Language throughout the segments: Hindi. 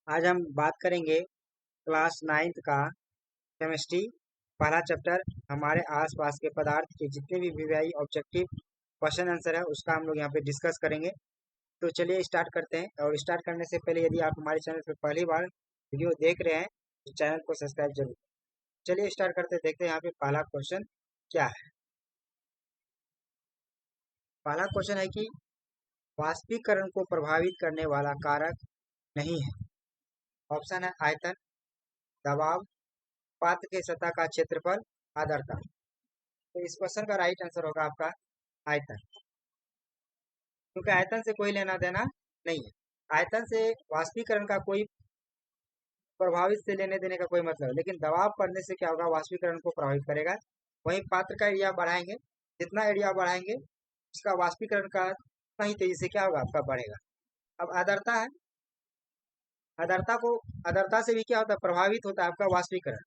आज हम बात करेंगे क्लास 9th का केमिस्ट्री पहला चैप्टर हमारे आसपास के पदार्थ के जितने भी वीआई ऑब्जेक्टिव क्वेश्चन आंसर है उसका हम लोग यहाँ पे डिस्कस करेंगे। तो चलिए स्टार्ट करते हैं। और स्टार्ट करने से पहले यदि आप हमारे चैनल पर पहली बार वीडियो देख रहे हैं तो चैनल को सब्सक्राइब जरूर। चलिए स्टार्ट करते हैं, देखते हैं यहाँ पे पहला क्वेश्चन क्या है। पहला क्वेश्चन है कि वाष्पीकरण को प्रभावित करने वाला कारक नहीं है। ऑप्शन है आयतन, दबाव, पात्र के सतह का क्षेत्रफल, आर्द्रता। तो इस क्वेश्चन का राइट आंसर होगा आपका आयतन, क्योंकि आयतन से कोई लेना देना नहीं है। आयतन से वाष्पीकरण का कोई प्रभावित से लेने देने का कोई मतलब है, लेकिन दबाव पड़ने से क्या होगा, वाष्पीकरण को प्रभावित करेगा। वहीं पात्र का एरिया बढ़ाएंगे, जितना एरिया बढ़ाएंगे उसका वाष्पीकरण का उतना ही तेजी से क्या होगा, आपका बढ़ेगा। अब आर्द्रता है, आर्द्रता से भी क्या होता है, प्रभावित होता है आपका वाष्पीकरण।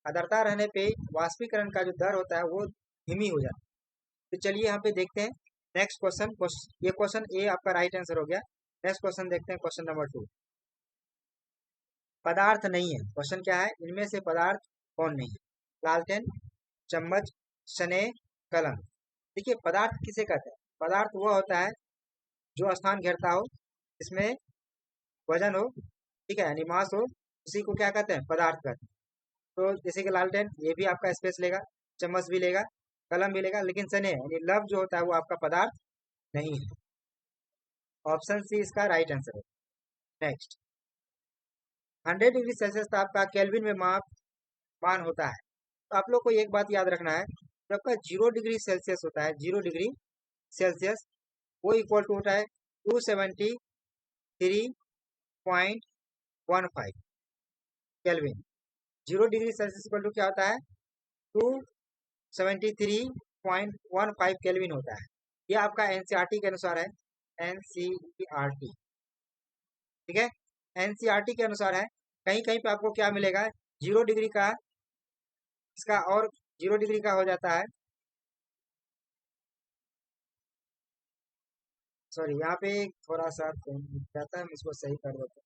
आर्द्रता रहने पे वाष्पीकरण का जो दर होता है वो धीमी हो जाता है। तो चलिए यहाँ पे देखते हैं नेक्स्ट क्वेश्चन। ये क्वेश्चन ए आपका राइट आंसर हो गया। नेक्स्ट क्वेश्चन देखते हैं, क्वेश्चन नंबर 2। पदार्थ नहीं है, क्वेश्चन क्या है, इनमें से पदार्थ कौन नहीं है। लालटेन, चम्मच, शने, कलम। देखिए पदार्थ किसे कहते हैं, पदार्थ वो होता है जो स्थान घेरता हो, इसमें वजन हो, ठीक है, यानी मास हो, उसी को क्या कहते हैं, पदार्थ कहते हैं। तो जैसे कि लालटेन ये भी आपका स्पेस लेगा, चम्मच भी लेगा, कलम भी लेगा, लेकिन सने यानी लब जो होता है वो आपका पदार्थ नहीं है। ऑप्शन सी इसका राइट आंसर है। नेक्स्ट, 100 डिग्री सेल्सियस ताप का केल्विन में मान होता है। तो आप लोग को एक बात याद रखना है, जब आपका 0 डिग्री सेल्सियस होता है, 0 डिग्री सेल्सियस वो इक्वल टू होता है 273.15 kelvin. 0 degree Celsius equal to क्या होता है, 273.15 केल्विन होता है। ये आपका एनसीईआरटी के अनुसार है, एनसीईआरटी, ठीक है, एनसीईआरटी के अनुसार है। कहीं कहीं पे आपको क्या मिलेगा, 0 डिग्री का, इसका और 0 डिग्री का हो जाता है, सॉरी यहाँ पे थोड़ा सा जाता है, हम इसको सही कर देते हैं।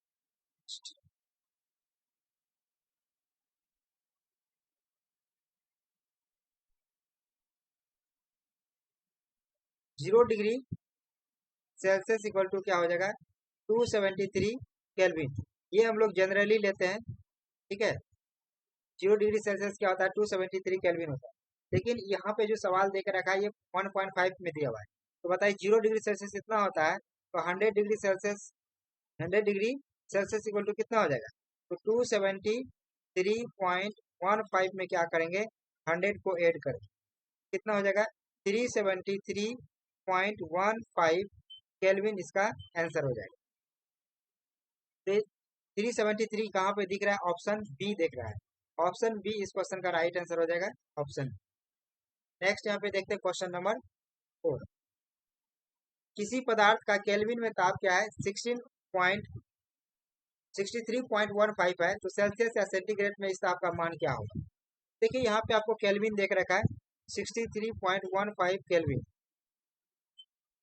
0 डिग्री सेल्सियस इक्वल टू क्या हो जाएगा, 273 केल्विन। ये हम लोग जनरली लेते हैं, ठीक है। 0 डिग्री सेल्सियस क्या होता है, 273 केल्विन होता है। लेकिन यहाँ पे जो सवाल देकर रखा है ये 1.5 में दिया हुआ है। तो बताइए 0 डिग्री सेल्सियस कितना होता है, तो 100 डिग्री सेल्सियस इक्वल टू कितना हो जाएगा, तो 273.15 में क्या करेंगे, 100 को ऐड करेंगे, कितना हो जाएगा, 373.15 केल्विन इसका आंसर हो जाएगा। तो 373 कहाँ पे दिख रहा है, ऑप्शन बी दिख रहा है। ऑप्शन बी इस क्वेश्चन का राइट आंसर हो जाएगा, ऑप्शन। नेक्स्ट यहाँ पे देखते हैं क्वेश्चन नंबर 4। किसी पदार्थ का केल्विन में ताप क्या है, 63.15 है, तो सेल्सियस या सेंटीग्रेड में इस ताप का मान क्या होगा। देखिए यहाँ पे आपको केल्विन देख रखा है 63.15 केल्विन,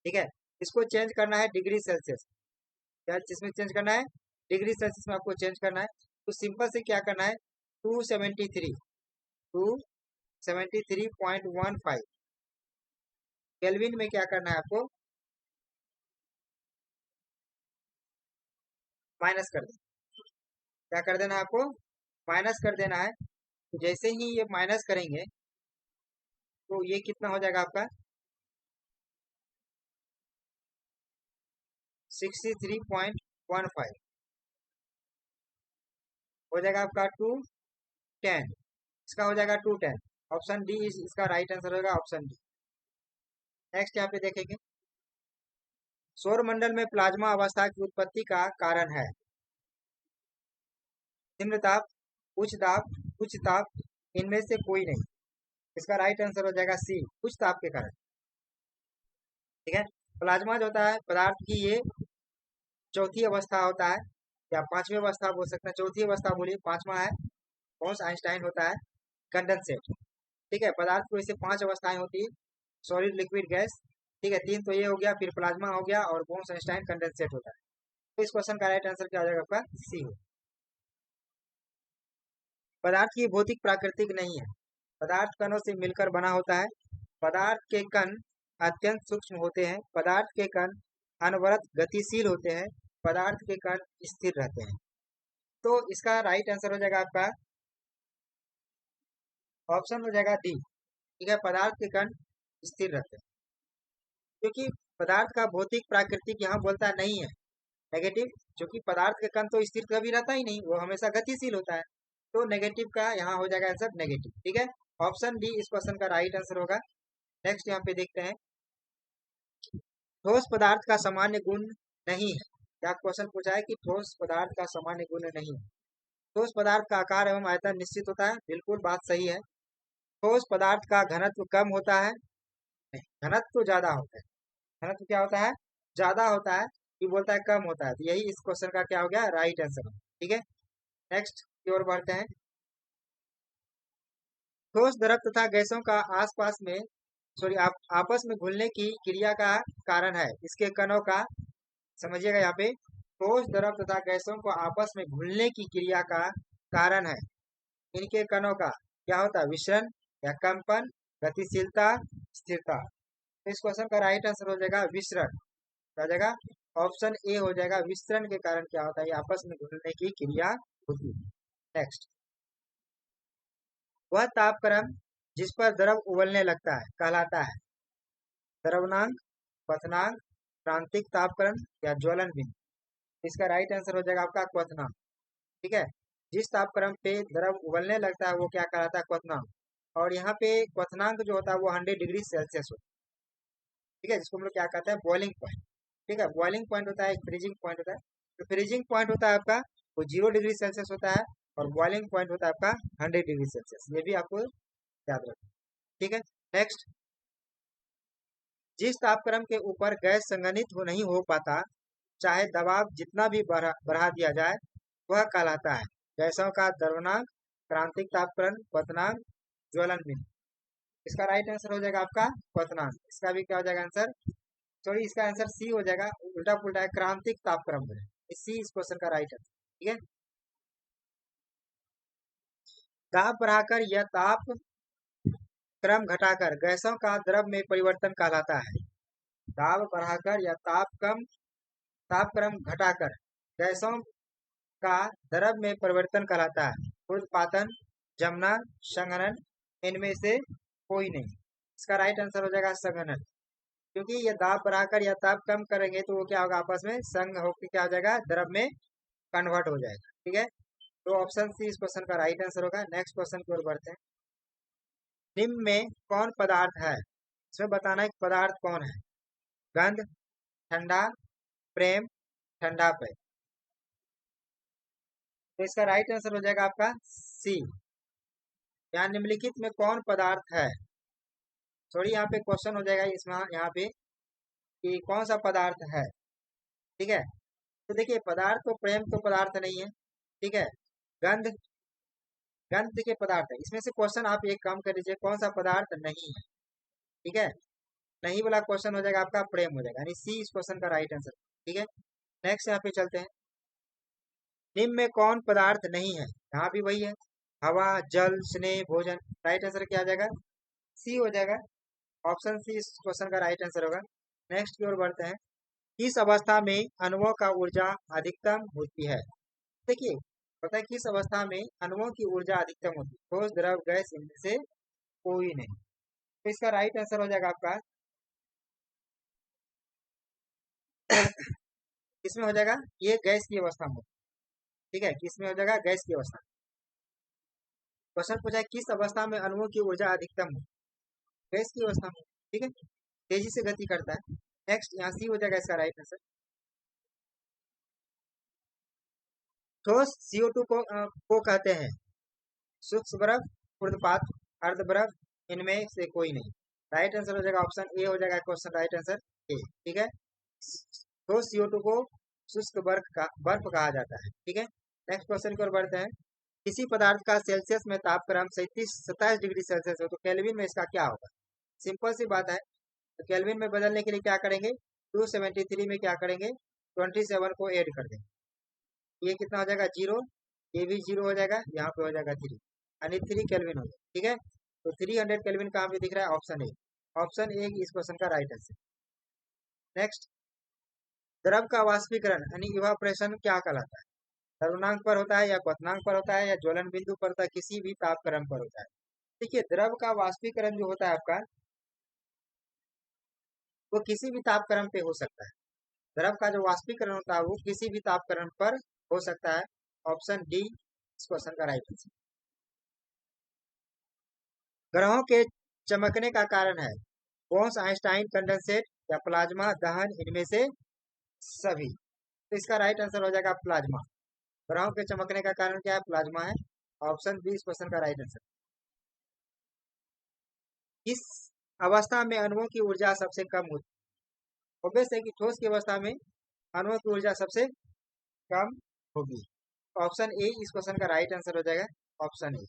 ठीक है। इसको चेंज करना है डिग्री सेल्सियस, क्या जिसमें चेंज करना है, डिग्री सेल्सियस में आपको चेंज करना है। तो सिंपल से क्या करना है, 273.15 केल्विन में क्या करना है आपको, माइनस कर देना। क्या कर देना है आपको, माइनस कर देना है। तो जैसे ही ये माइनस करेंगे तो ये कितना हो जाएगा आपका, 63.15 हो जाएगा आपका 210, इसका हो जाएगा 210। ऑप्शन डी इसका राइट आंसर होगा, ऑप्शन डी। नेक्स्ट यहाँ पे देखेंगे, सौर मंडल में प्लाज्मा अवस्था की उत्पत्ति का कारण है निम्न ताप, उच्च ताप, इनमें से कोई नहीं। इसका राइट आंसर हो जाएगा सी, उच्च ताप के कारण, ठीक है। प्लाज्मा जो होता है पदार्थ की ये चौथी अवस्था होता है, या पांचवी अवस्था बोल सकते हैं, चौथी अवस्था बोलिए, पांचवा है बोस आइंस्टाइन होता है कंडेंसेट, ठीक है। पदार्थ को इसे 5 अवस्थाएं होती है, सॉलिड, लिक्विड, गैस, ठीक है। 3 तो ये हो गया, फिर प्लाज्मा हो गया, और बोस आइंस्टाइन कंडेंसेट होता है। तो इस क्वेश्चन का राइट आंसर क्या हो जाएगा आपका सी हो। पदार्थ की भौतिक प्राकृतिक नहीं है। पदार्थ कणों से मिलकर बना होता है। पदार्थ के कण अत्यंत सूक्ष्म होते हैं। पदार्थ के कण अनवरत गतिशील होते हैं। पदार्थ के कण स्थिर रहते हैं। तो इसका राइट आंसर हो जाएगा आपका ऑप्शन हो जाएगा डी। ठीक है, पदार्थ के कण स्थिर रहते हैं, क्योंकि पदार्थ का भौतिक प्राकृतिक यहाँ बोलता नहीं है नेगेटिव, क्योंकि पदार्थ के कण तो स्थिर कभी रहता ही नहीं, वो हमेशा गतिशील होता है। तो नेगेटिव का यहाँ हो जाएगा आंसर नेगेटिव। ठीक है, ऑप्शन डी इस क्वेश्चन का राइट आंसर होगा। नेक्स्ट यहाँ पे देखते हैं, ठोस पदार्थ का सामान्य गुण नहीं है। क्या क्वेश्चन पूछा है कि ठोस पदार्थ का सामान्य गुण नहीं है। ठोस पदार्थ का आकार एवं आयतन निश्चित होता है, बिल्कुल बात सही है। ठोस पदार्थ का घनत्व कम होता है, नहीं, घनत्व ज्यादा होता है। घनत्व क्या होता है, ज्यादा होता है, ये बोलता है कम होता है, तो यही इस क्वेश्चन का क्या हो गया राइट आंसर। ठीक है, नेक्स्ट की ओर बढ़ते हैं। ठोस द्रव तथा गैसों का आसपास में आपस में घुलने की क्रिया का कारण है इसके कणों का, समझिएगा यहाँ पे, ठोस द्रव तथा गैसों को आपस में घुलने की क्रिया का कारण है इनके कणों का क्या होता है, विसरण या कंपन, गतिशीलता, स्थिरता। तो इस क्वेश्चन का राइट आंसर हो जाएगा विसरण। क्या हो जाएगा, ऑप्शन ए हो जाएगा। विसरण के कारण क्या होता है, ये आपस में घुलने की क्रिया होती है। नेक्स्ट, वह तापक्रम जिस पर द्रव उबलने लगता है कहलाता है द्रवनांक, क्वथनांक, क्रांतिक तापक्रम या ज्वलन बिंदु। इसका राइट आंसर हो जाएगा आपका क्वथनांक। ठीक है, जिस तापक्रम पे द्रव उबलने लगता है वो क्या कहलाता है, क्वथनांक। और यहाँ पे क्वथनांक जो होता है वो 100 डिग्री सेल्सियस होता है। ठीक है, जिसको हम लोग क्या कहते हैं, बॉइलिंग पॉइंट। ठीक है, बॉइलिंग पॉइंट होता है, एक फ्रीजिंग पॉइंट होता है। तो फ्रीजिंग पॉइंट होता है आपका वो 0 डिग्री सेल्सियस होता है, और बॉइलिंग पॉइंट होता है आपका 100 डिग्री सेल्सियस। ये भी आपको याद रखना। ठीक है, नेक्स्ट, जिस तापक्रम के ऊपर गैस संघनित नहीं हो पाता, चाहे दबाव जितना भी बढ़ा दिया जाए, वह कहलाता है गैसों का द्रवनांक, क्रांतिक तापक्रम, क्वथनांक, ज्वलन बिंदु। इसका राइट आंसर हो जाएगा आपका क्वथनांक। इसका भी क्या हो जाएगा आंसर, सॉरी इसका आंसर सी हो जाएगा, उल्टा पुल्टा है, क्रांतिक तापक्रम है। सी इस क्वेश्चन का राइट आंसर। ठीक है, दाब बढ़ाकर या ताप क्रम घटाकर गैसों का द्रव में परिवर्तन कहलाता है। दाब बढ़ाकर या तापक्रम घटाकर गैसों का द्रव में परिवर्तन कहलाता है उर्ध्वपातन, जमना, संघनन, इनमें से कोई नहीं। इसका राइट आंसर हो जाएगा संघनन, क्योंकि ये दाब बढ़ाकर या ताप कम करेंगे तो वो क्या होगा, आपस में संघ होकर क्या हो जाएगा, द्रव में कन्वर्ट हो जाएगा। ठीक है, तो ऑप्शन सी इस क्वेश्चन का राइट आंसर होगा। नेक्स्ट क्वेश्चन की ओर बढ़ते हैं। निम्न में कौन पदार्थ है, इसमें बताना है कि पदार्थ कौन है। गंध, ठंडा, प्रेम, ठंडा पेय। तो इसका राइट आंसर हो जाएगा आपका सी। यहाँ निम्नलिखित में कौन पदार्थ है, सॉरी यहाँ पे क्वेश्चन हो जाएगा इसमें यहाँ पे कि कौन सा पदार्थ है। ठीक है, तो देखिए पदार्थ तो प्रेम तो पदार्थ नहीं है। ठीक है, गंध, गंध देखिए पदार्थ है, इसमें से क्वेश्चन आप एक काम कर लीजिए, कौन सा पदार्थ नहीं है। ठीक है, नहीं वाला क्वेश्चन हो जाएगा आपका प्रेम हो जाएगा, यानी सी इस क्वेश्चन का राइट आंसर। ठीक है, नेक्स्ट यहाँ पे चलते हैं। निम्न में कौन पदार्थ नहीं है, यहाँ भी वही है, हवा, जल, स्नेह, भोजन। राइट आंसर क्या आ जाएगा, सी हो जाएगा। ऑप्शन सी इस क्वेश्चन का राइट आंसर होगा। नेक्स्ट की ओर बढ़ते हैं। किस अवस्था में अणुओं का ऊर्जा अधिकतम होती है। देखिए पता है किस अवस्था में अणुओं की ऊर्जा अधिकतम होती है, ठोस, द्रव, गैस, इनमें से कोई नहीं। तो इसका राइट आंसर हो जाएगा आपका इसमें हो जाएगा ये गैस की अवस्था में। ठीक है, किसमें हो जाएगा, गैस की अवस्था। क्वेश्चन पूछा है किस अवस्था में अणुओं की ऊर्जा अधिकतम हो, गैस की अवस्था में। ठीक है, तेजी से गति करता है। नेक्स्ट यहाँ सी हो जाएगा इसका राइट आंसर। ठोस CO2 को कहते हैं सूक्ष्म बर्फ, ऊर्ध्वपात, अर्ध बर्फ, इनमें से कोई नहीं। राइट आंसर हो जाएगा ऑप्शन ए हो जाएगा क्वेश्चन राइट आंसर ए। ठीक है, ठोस CO2 को शुष्क बर्फ कहा जाता है। ठीक है, नेक्स्ट क्वेश्चन की ओर बढ़ते हैं। किसी पदार्थ का सेल्सियस में तापक्रम 27 डिग्री सेल्सियस हो तो केल्विन में इसका क्या होगा। सिंपल सी बात है, तो केल्विन में बदलने के लिए क्या करेंगे, 273 में क्या करेंगे, 27 को ऐड कर देंगे, ये कितना हो जाएगा 0, ये भी 0 हो जाएगा, यहाँ पे हो जाएगा 3, यानी 3 केल्विन हो जाएगा। ठीक है, तो 300 केल्विन कहाँ पे दिख रहा है? Option A. ऑप्शन ए इस क्वेश्चन का राइट आंसर। नेक्स्ट, द्रव का वाष्पीकरण यानी इवापोरेशन क्या कहलाता है? द्रवनांक पर होता है या क्वथनांक पर होता है या ज्वलन बिंदु पर होता है, किसी भी तापक्रम पर होता है। देखिए, द्रव का वाष्पीकरण जो होता है आपका, वो किसी भी तापक्रम पे हो सकता है। द्रव का जो वाष्पीकरण होता है वो किसी भी तापक्रम पर हो सकता है। ऑप्शन डी इस क्वेश्चन का राइट आंसर। ग्रहों के चमकने का कारण है बोस आइंस्टाइन कंडेंसेट या प्लाज्मा दहन, इनमें से सभी। तो इसका राइट आंसर हो जाएगा प्लाज्मा। ग्रहों के चमकने का कारण क्या है? प्लाज्मा है। ऑप्शन बी इस क्वेश्चन का राइट आंसर। किस अवस्था में अणुओं की ऊर्जा सबसे कम होती है? ऑब्वियस है कि ठोस की अवस्था में अणुओं की ऊर्जा सबसे कम होगी। ऑप्शन ए इस क्वेश्चन का राइट आंसर हो जाएगा। Option A.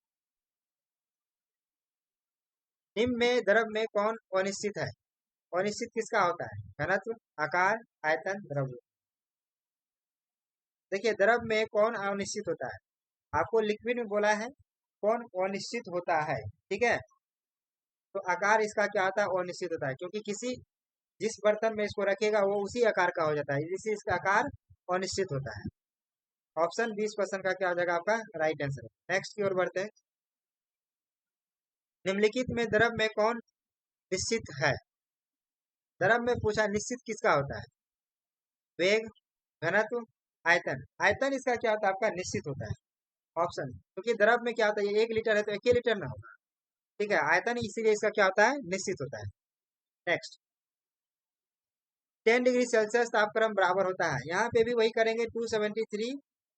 निम्न में द्रव में कौन अनिश्चित है? अनिश्चित किसका होता है? घनत्व, आकार, आयतन, द्रव्य। देखिए, द्रव में कौन अनिश्चित होता है? आपको लिक्विड में बोला है कौन अनिश्चित होता है। ठीक है, तो आकार इसका क्या होता है? अनिश्चित होता है, क्योंकि किसी जिस बर्तन में इसको रखेगा वो उसी आकार का हो जाता है, जिससे इसका आकार अनिश्चित होता है। ऑप्शन बी इस क्वेश्चन का क्या हो जाएगा? आपका राइट आंसर। नेक्स्ट की ओर बढ़ते हैं। निम्नलिखित में द्रव में कौन निश्चित है? द्रव में पूछा निश्चित किसका होता है? वेग, घनत्व, आयतन। आयतन इसका क्या होता है? आपका निश्चित होता है। ऑप्शन, क्योंकि द्रव में क्या होता है? 1 लीटर है तो 1 ही लीटर ना होगा। ठीक है, आयतन इसीलिए इसका क्या होता है? निश्चित होता है। नेक्स्ट, 10 डिग्री सेल्सियस तापक्रम बराबर होता है, यहाँ पे भी वही करेंगे। 273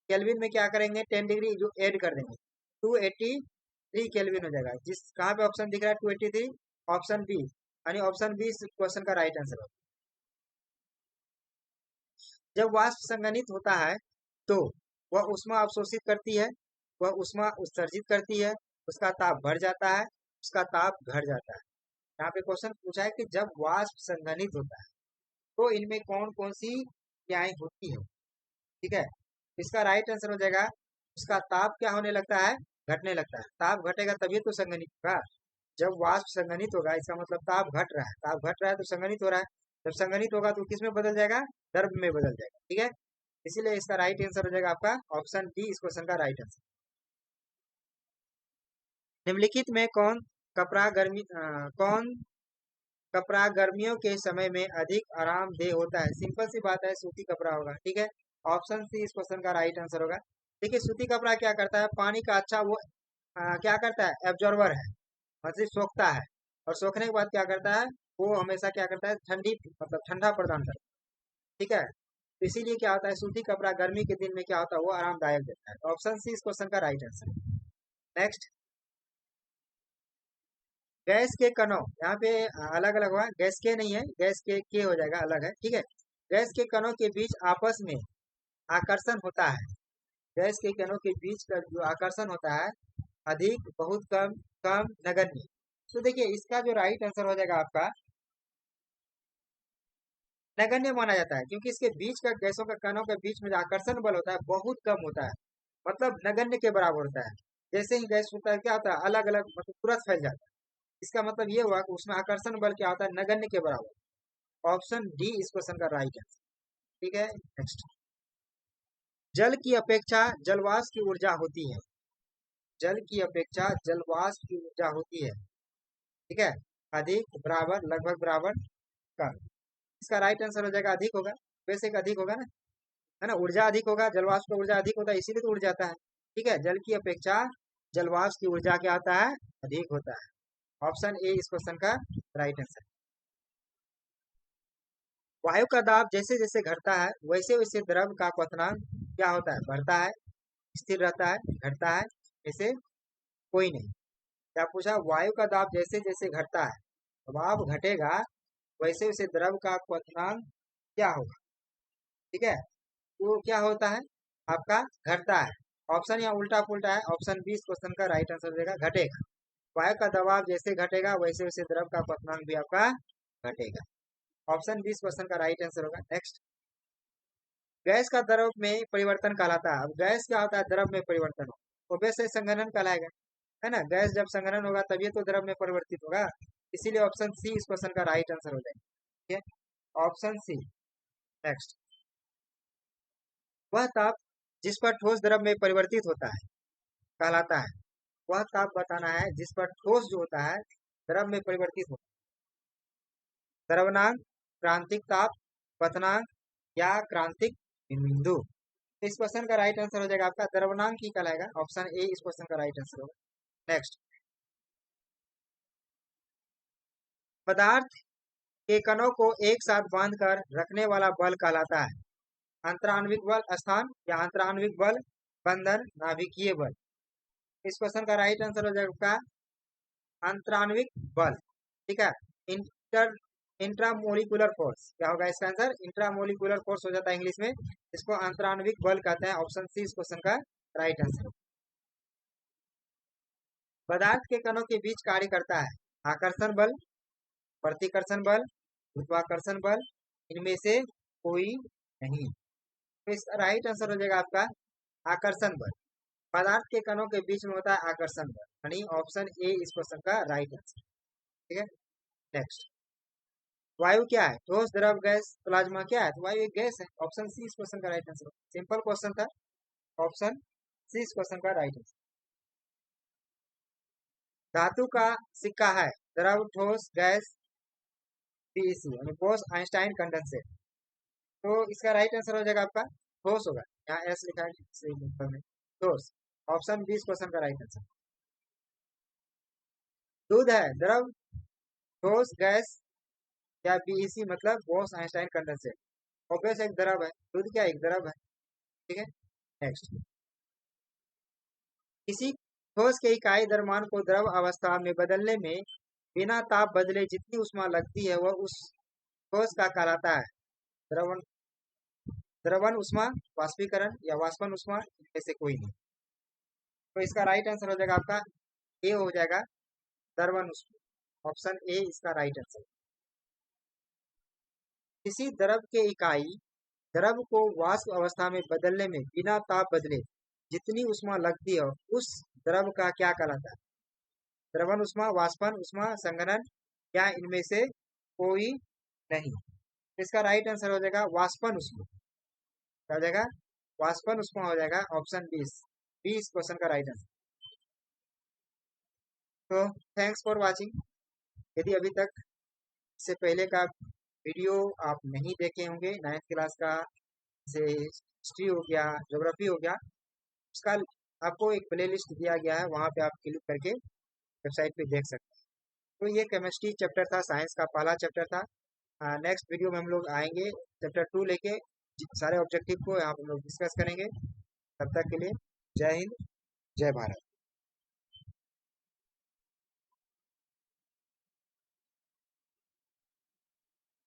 केल्विन में क्या करेंगे? 10 डिग्री जो ऐड कर देंगे, 283 केल्विन हो जाएगा। जिस कहाँ पे ऑप्शन दिख रहा है 283? ऑप्शन बी, यानी ऑप्शन बी इस क्वेश्चन का राइट आंसर होगा। जब वाष्प संघनित होता है तो वह ऊष्मा अवशोषित करती है, वह ऊष्मा उत्सर्जित करती है, उसका ताप बढ़ जाता है, उसका ताप घट जाता है। यहाँ पे क्वेश्चन पूछा है कि जब वाष्प संघनित होता है तो इनमें कौन कौन सी क्रियाएं होती है। ठीक है, इसका राइट आंसर हो जाएगा उसका ताप क्या होने लगता है? घटने लगता है। ताप घटेगा तभी तो संघनित होगा। जब वाष्प संघनित होगा इसका मतलब ताप घट रहा है, ताप घट रहा है तो संघनित हो रहा है। जब संघनित होगा तो किस में बदल जाएगा? द्रव में बदल जाएगा। ठीक है, इसीलिए इसका राइट आंसर हो जाएगा आपका ऑप्शन डी इस क्वेश्चन का राइट आंसर। निम्नलिखित में कौन कपड़ा गर्मियों के समय में अधिक आरामदेह होता है? सिंपल सी बात है, सूती कपड़ा होगा। ठीक है, ऑप्शन सी इस क्वेश्चन का राइट आंसर होगा। देखिए, सूती कपड़ा क्या करता है? पानी का अच्छा वो क्या करता है? एब्जॉर्बर है, मतलब सोखता है। और सोखने के बाद क्या करता है? वो हमेशा क्या करता है? ठंडी मतलब ठंडा प्रदान करता है। ठीक है, तो इसीलिए क्या होता है? सूती कपड़ा गर्मी के दिन में क्या होता है? वो आरामदायक देता है। ऑप्शन सी इस क्वेश्चन का राइट आंसर। नेक्स्ट, गैस के कणों, यहाँ पे अलग अलग हुआ, गैस के नहीं है, गैस के हो जाएगा, अलग है। ठीक है, गैस के कणों के बीच आपस में आकर्षण होता है। गैस के कणों के बीच का जो आकर्षण होता है, अधिक, बहुत, कम, कम, नगण्य। तो देखिए, इसका जो राइट आंसर हो जाएगा आपका नगण्य माना जाता है, क्योंकि इसके बीच का गैसों के कणों के बीच में जो आकर्षण बल होता है बहुत कम होता है, मतलब नगण्य के बराबर होता है। जैसे ही गैस होता है क्या होता है? अलग अलग मतलब तुरंत फैल जाता है। इसका मतलब ये हुआ कि उसमें आकर्षण बल क्या होता है? नगण्य के बराबर। ऑप्शन डी इस क्वेश्चन का राइट आंसर। ठीक है, नेक्स्ट, जल की अपेक्षा जलवाष्प की ऊर्जा होती है। जल की अपेक्षा जलवाष्प की ऊर्जा होती है। ठीक है, अधिक, बराबर, लगभग बराबर, कम। इसका राइट आंसर हो जाएगा अधिक होगा। वैसे एक अधिक होगा ना, है ना? ऊर्जा अधिक होगा, जलवाष्प का ऊर्जा अधिक होता है, इसीलिए तो उड़ जाता है। ठीक है, जल की अपेक्षा जलवाष्प की ऊर्जा क्या होता है? अधिक होता है। ऑप्शन ए इस क्वेश्चन का राइट आंसर। वायु का दाब जैसे जैसे घटता है वैसे वैसे द्रव का क्वथनांक क्या होता है? बढ़ता है, स्थिर रहता है, घटता है, ऐसे कोई नहीं। क्या पूछा? वायु का दाब जैसे जैसे घटता है, दबाव घटेगा वैसे वैसे द्रव का क्वथनांक क्या होगा? ठीक है, वो क्या होता है? आपका घटता है। ऑप्शन यहाँ उल्टा पुल्टा है। ऑप्शन बी इस क्वेश्चन का राइट आंसर देगा घटेगा। वायु का दबाव जैसे घटेगा वैसे वैसे द्रव का क्वथनांक भी आपका घटेगा। ऑप्शन बी इस क्वेश्चन का राइट आंसर होगा। नेक्स्ट, गैस का द्रव में परिवर्तन कहलाता है। अब गैस क्या होता है? द्रव में परिवर्तन हो, वैसे संघनन कहलाएगा, है ना। गैस जब संघनन होगा तभी तो द्रव में परिवर्तित होगा। इसीलिए ऑप्शन सी इस क्वेश्चन का राइट आंसर हो जाएगा। ठीक है, ऑप्शन सी। नेक्स्ट, वह ताप जिस पर ठोस द्रव में परिवर्तित होता है कहलाता है। वह ताप बताना है जिस पर ठोस जो होता है द्रव में परिवर्तित होता है। द्रवनांक, क्रांतिक ताप, पतनांक या क्रांतिक बिंदु। इस क्वेश्चन का राइट आंसर हो जाएगा आपका द्रवनांक ही कहलाएगा। ऑप्शन ए इस क्वेश्चन का राइट आंसर होगा। नेक्स्ट, पदार्थ के कणों को एक साथ बांधकर रखने वाला बल कहलाता है। अंतराण्विक बल स्थान या अंतराण्विक बल बंधन, नाभिकीय बल। इस क्वेश्चन का राइट आंसर हो जाएगा अंतराण्विक बल। ठीक है, इंटर इंट्रामोलिकुलर फोर्स क्या होगा इसका आंसर? इंट्रामोलिकुलर फोर्स हो जाता है इंग्लिश में, इसको अंतराण्विक बल कहते हैं। ऑप्शन सी इस क्वेश्चन का राइट आंसर। पदार्थ के कणों के बीच कार्य करता है आकर्षण बल, प्रतिकर्षण बल, गुरुत्वाकर्षण बल, इनमें से कोई नहीं। तो इसका राइट आंसर हो जाएगा आपका आकर्षण बल। पदार्थ के कणों के बीच में होता है आकर्षण बल, यानी ऑप्शन ए इस क्वेश्चन का राइट आंसर। ठीक है, नेक्स्ट, वायु क्या है? ठोस, द्रव, गैस, प्लाज्मा क्या है? तो वायु एक गैस है। ऑप्शन सी इस क्वेश्चन का राइट आंसर। सिंपल क्वेश्चन था, ऑप्शन सी इस क्वेश्चन का राइट आंसर। धातु का सिक्का है द्रव, ठोस, गैस, पीईसी यानी बोस आइंस्टाइन कंडेंसेट। तो इसका राइट आंसर हो जाएगा आपका ठोस होगा। यहाँ एस लिखा है सही नंबर में, ठोस। ऑप्शन बी इस क्वेश्चन का राइट आंसर। दूध है द्रव, ठोस, गैस या पीईसी मतलब बोस आइंस्टाइन कंडेंसेट। ऑब्वियस एक द्रव है, दूध क्या एक द्रव है। ठीक है, नेक्स्ट, किसी ठोस के इकाई द्रव्यमान को द्रव अवस्था में बदलने में बिना ताप बदले जितनी ऊष्मा लगती है वह उस ठोस का कहलाता है। द्रवण द्रवण ऊष्मा, वाष्पीकरण या वाष्पन ऊष्मा, इनमें से कोई नहीं। तो इसका राइट आंसर हो जाएगा आपका ए हो जाएगा द्रवण ऊष्मा। ऑप्शन ए इसका राइट आंसर। किसी द्रव के इकाई द्रव को वाष्प अवस्था में बदलने में बिना ताप बदले जितनी ऊष्मा लगती है उस द्रव का क्या कहलाता है? द्रवण ऊष्मा, वाष्पन ऊष्मा, संघनन या इनमें से कोई नहीं। इसका राइट आंसर हो जाएगा वाष्पन ऊष्मा। क्या हो जाएगा? वाष्पन ऊष्मा हो जाएगा। ऑप्शन 20 क्वेश्चन का राइट आंसर। तो थैंक्स फॉर वाचिंग। यदि अभी तक से पहले का वीडियो आप नहीं देखे होंगे, 9th क्लास का से हिस्ट्री हो गया, ज्योग्राफी हो गया, उसका आपको एक प्लेलिस्ट दिया गया है, वहाँ पे आप क्लिक करके वेबसाइट पे देख सकते हैं। तो ये केमिस्ट्री चैप्टर था, साइंस का पहला चैप्टर था। नेक्स्ट वीडियो में हम लोग आएंगे चैप्टर 2 लेके, सारे ऑब्जेक्टिव को यहाँ पे हम लोग डिस्कस करेंगे। तब तक के लिए जय हिंद, जय भारत।